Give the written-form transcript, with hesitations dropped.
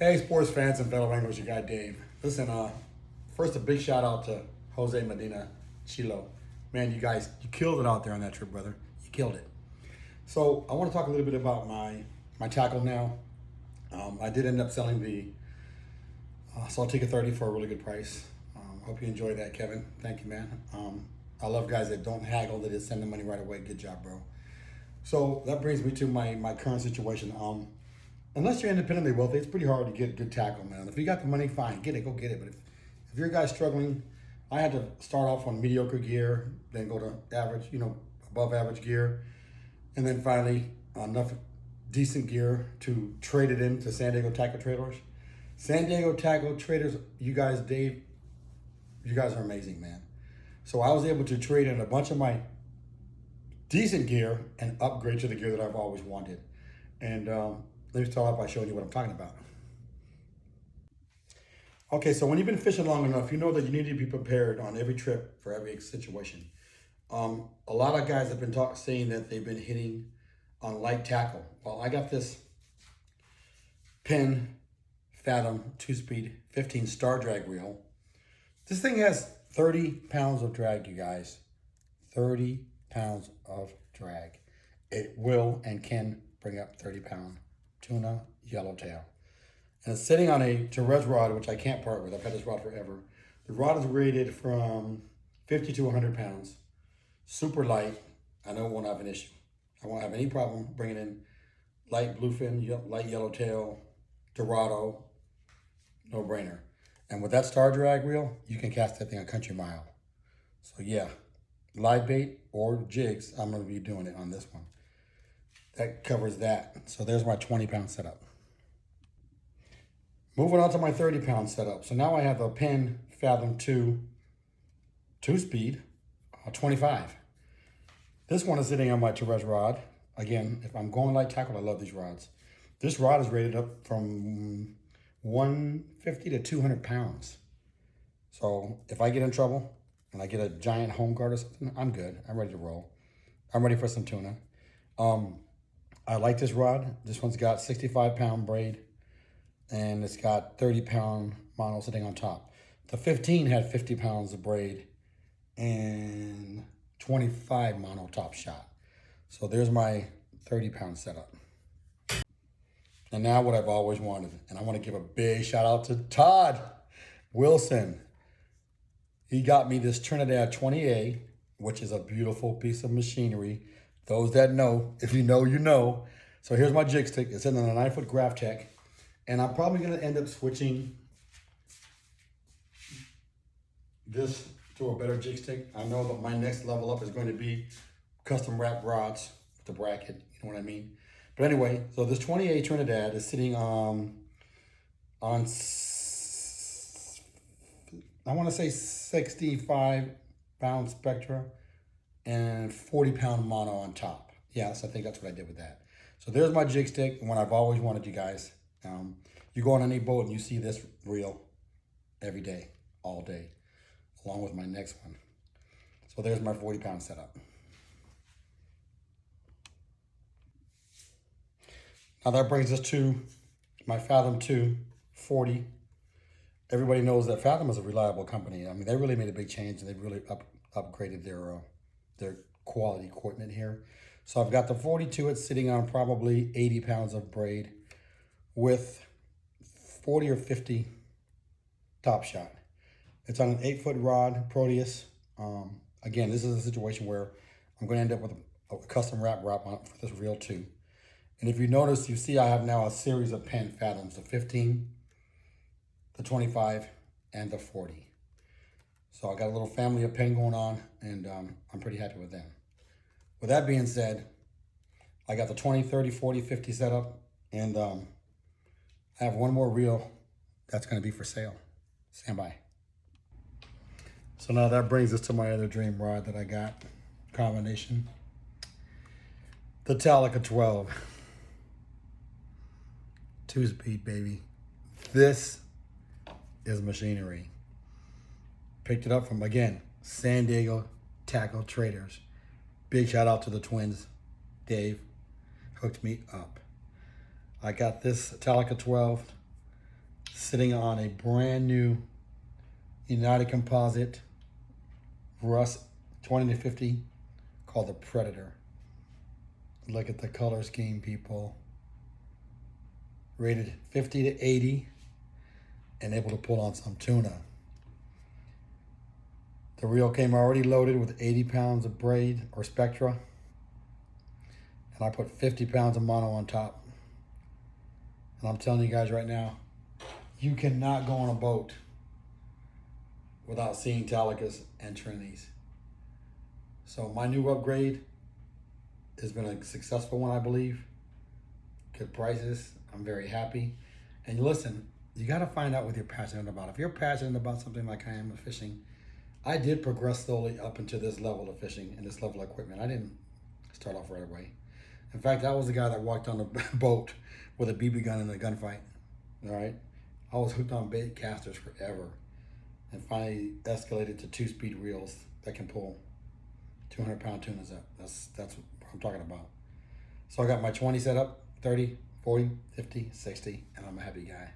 Hey, sports fans and fellow anglers, your guy Dave. Listen, first a big shout out to Jose Medina Chilo. Man, you guys, you killed it out there on that trip, brother. You killed it. So I want to talk a little bit about my tackle now. I did end up selling the Saltica 30 for a really good price. Hope you enjoyed that, Kevin. Thank you, man. I love guys that don't haggle, that just send the money right away. Good job, bro. So that brings me to my current situation. Unless you're independently wealthy, it's pretty hard to get good tackle, man. If you got the money, fine, get it, go get it. But if you're a guy struggling, I had to start off on mediocre gear, then go to average, above average gear, and then finally enough decent gear to trade it in to San Diego Tackle Traders. San Diego Tackle Traders, you guys, Dave, you guys are amazing, man. So I was able to trade in a bunch of my decent gear and upgrade to the gear that I've always wanted. And let me start off by showing you what I'm talking about. Okay, so when you've been fishing long enough, you know that you need to be prepared on every trip for every situation. A lot of guys have been saying that they've been hitting on light tackle. Well, I got this Penn Fathom 2-speed 15 star drag reel. This thing has 30 pounds of drag, you guys. 30 pounds of drag. It will and can bring up 30-pound tuna yellowtail. And it's sitting on a Therese rod, which I can't part with. I've had this rod forever. The rod is rated from 50 to 100 pounds. Super light. I know it won't have an issue. I won't have any problem bringing in light bluefin, light yellowtail, Dorado, no brainer. And with that star drag reel, you can cast that thing a country mile. So yeah, live bait or jigs, I'm gonna be doing it on this one. That covers that. So there's my 20-pound setup. Moving on to my 30-pound setup. So now I have a Penn Fathom 2-speed 25. This one is sitting on my Therese rod. Again, if I'm going light tackle, I love these rods. This rod is rated up from 150 to 200 pounds. So if I get in trouble and I get a giant home guard or something, I'm good. I'm ready to roll. I'm ready for some tuna. I like this rod. This one's got 65-pound braid and it's got 30-pound mono sitting on top. The 15 had 50 pounds of braid and 25 mono top shot. So there's my 30-pound setup. And now what I've always wanted, and I want to give a big shout out to Todd Wilson. He got me this Trinidad 20A, which is a beautiful piece of machinery. Those that know, if you know, you know. So here's my jig stick. It's in a 9-foot Graph Tech. And I'm probably going to end up switching this to a better jig stick. I know that my next level up is going to be custom wrap rods with the bracket. You know what I mean? But anyway, so this 28 Trinidad is sitting on I want to say 65-pound Spectra and 40-pound mono on top. Yes, I think that's what I did with that. So there's my jig stick, and what I've always wanted, you guys. You go on any boat and you see this reel every day, all day, along with my next one. So there's my 40-pound setup. Now that brings us to my Fathom 2 40. Everybody knows that Fathom is a reliable company. I mean, they really made a big change and they've really upgraded their quality equipment here. So I've got the 42, it's sitting on probably 80 pounds of braid with 40 or 50 top shot. It's on an 8-foot rod, Proteus. Again, this is a situation where I'm going to end up with a custom wrap on it for this reel too. And if you notice, you see I have now a series of Penn Fathoms, the 15, the 25, and the 40. So I got a little family of Penn going on, and I'm pretty happy with them. With that being said, I got the 20, 30, 40, 50 set up, and I have one more reel that's going to be for sale. Stand by. So now that brings us to my other dream rod that I got, combination. The Talicas 12. 2-speed, baby. This is machinery. Picked it up from, again, San Diego Tackle Traders. Big shout out to the twins. Dave hooked me up. I got this Talicas 12 sitting on a brand new United Composite Rust 20 to 50 called the Predator. Look at the color scheme, people. Rated 50 to 80 and able to pull on some tuna. The reel came already loaded with 80 pounds of braid or spectra. And I put 50 pounds of mono on top. And I'm telling you guys right now, you cannot go on a boat without seeing Talicas and Trinidads. So my new upgrade has been a successful one, I believe. Good prices. I'm very happy. And listen, you got to find out what you're passionate about. If you're passionate about something like I am with fishing, I did progress slowly up into this level of fishing and this level of equipment. I didn't start off right away. In fact, I was the guy that walked on the boat with a BB gun in a gunfight. All right, I was hooked on bait casters forever, and finally escalated to 2-speed reels that can pull 200-pound tunas up. That's what I'm talking about. So I got my 20 set up, 30, 40, 50, 60, and I'm a happy guy.